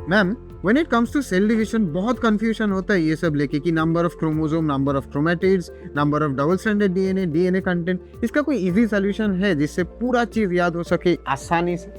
Ma'am, when it comes to cell division बहुत confusion होता है ये सब लेके कि number of chromosome, number of chromatids, number of double stranded DNA, DNA content. इसका कोई इजी सॉल्यूशन है जिससे पूरा चीज याद हो सके आसानी से?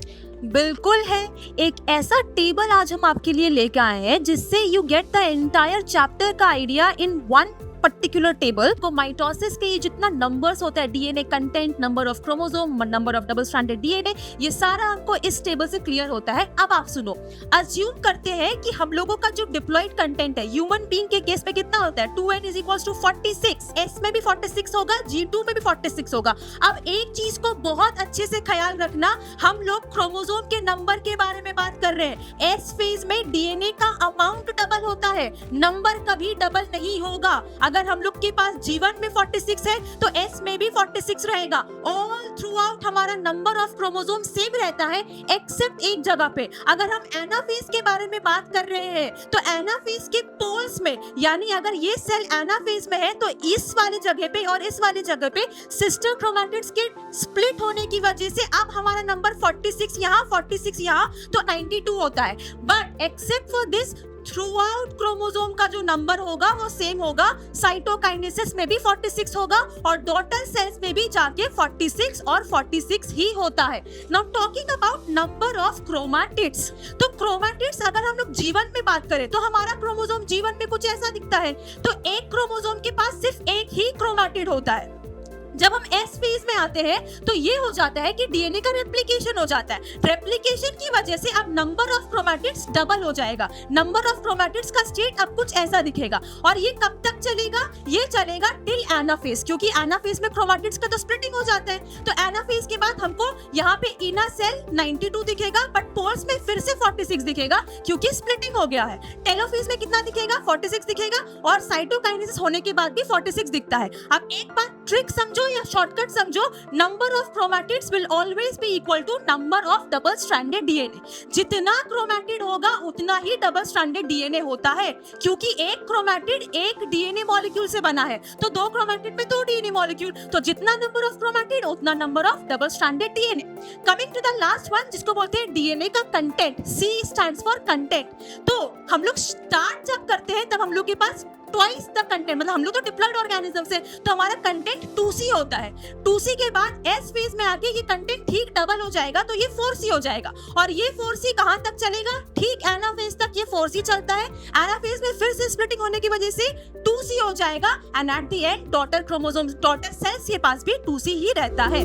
बिल्कुल है। एक ऐसा टेबल आज हम आपके लिए लेके आए हैं जिससे you get the entire chapter का idea in one particular table. को माइटोसिस के ये जितना नंबर्स होता है, DNA content, number of chromosome, number of double stranded DNA, ये सारा हमको इस टेबल से क्लियर होता है। अब आप सुनो, अज्यूम करते हैं कि हम लोगों का जो डिप्लॉयड कंटेंट है ह्यूमन बीइंग के केस में कितना होता है, 2n = 46, s में भी 46 होगा, G2 में भी 46 होगा। अब एक चीज को बहुत अच्छे से ख्याल रखना, हम लोग क्रोमोसोम के नंबर के बारे में बात कर रहे हैं। एस फेज में डीएनए का अमाउंट डबल होता है, नंबर कभी डबल नहीं होगा। अगर हम लोग के पास G1 में 46 है तो S में भी 46 रहेगा। ऑल थ्रू आउट हमारा नंबर ऑफ क्रोमोसोम सेम रहता है एक्सेप्ट एक जगह पे। अगर हम एनाफेज के बारे में बात कर रहे हैं तो एनाफेज के पोल्स में, यानी अगर ये सेल एनाफेज में है तो इस वाले जगह पे और इस वाले जगह पे सिस्टर क्रोमैटिड्स के स्प्लिट होने की वजह से अब हमारा नंबर 46 यहाँ, 46 यहाँ, तो 92 होता है। But except for this, through out chromosome का जो नंबर होगा वो सेम होगा। साइटोकाइनेसिस में भी 46 होगा और डॉटर सेल्स में भी जाके 46 और 46 ही होता है। Now talking about number of chromatids, तो क्रोमैटिड्स अगर हम लोग जीवन में बात करें तो हमारा क्रोमोसोम जीवन में कुछ ऐसा दिखता है। तो एक क्रोमोसोम के पास सिर्फ एक ही क्रोमैटिड होता है। जब हम एस फेज में आते हैं तो ये हो जाता है कि डीएनए का रेप्लिकेशन हो जाता है। रेप्लिकेशन की वजह से अब नंबर ऑफ क्रोमैटिड्स डबल हो जाएगा। नंबर ऑफ क्रोमैटिड्स का स्टेट अब कुछ ऐसा दिखेगा। और ये कब तक चलेगा? ये चलेगा टिल एनाफेज, क्योंकि एनाफेज में क्रोमैटिड्स का तो स्प्लिटिंग हो जाता है। तो एनाफेज के बाद हमको यहाँ पे इनर सेल 92 दिखेगा, बट पोल्स में फिर से 46 दिखेगा क्योंकि स्प्लिटिंग हो गया है। टेलोफेज में कितना दिखेगा? 46 दिखेगा और साइटोकाइनेसिस होने के बाद भी 46 दिखता है। अब एक बात ट्रिक समझो या शॉर्टकट समझो, number of chromatids will always be equal to number of double stranded DNA. जितना क्रोमैटिड होगा उतना ही डबल स्ट्रैंडेड डीएनए होता है, क्योंकि एक क्रोमैटिड एक डीएनए मॉलिक्यूल से बना है, तो दो क्रोमैटिड में दो डीएनए मॉलिक्यूल, तो जितना नंबर ऑफ क्रोमैटिड उतना number of double stranded DNA. Coming to the last one, जिसको बोलते हैं डीएनए का content, C stands for content. तो हम लोग स्टार्ट जब करते हैं तब हम लोग के पास ट्वाइस द कंटेंट, मतलब हम लोग तो डिप्लॉयड ऑर्गेनिजम्स है तो हमारा कंटेंट 2C होता है। 2C के बाद S फेज में आके ये कंटेंट ठीक डबल हो जाएगा तो ये 4C हो जाएगा। और ये 4C कहां तक चलेगा? ठीक एनाफेज तक ये 4C चलता है। एनाफेज में फिर से स्प्लिटिंग होने की वजह से 2C हो जाएगा and at the end daughter chromosome, daughter cells के पास भी 2C ही रहता है।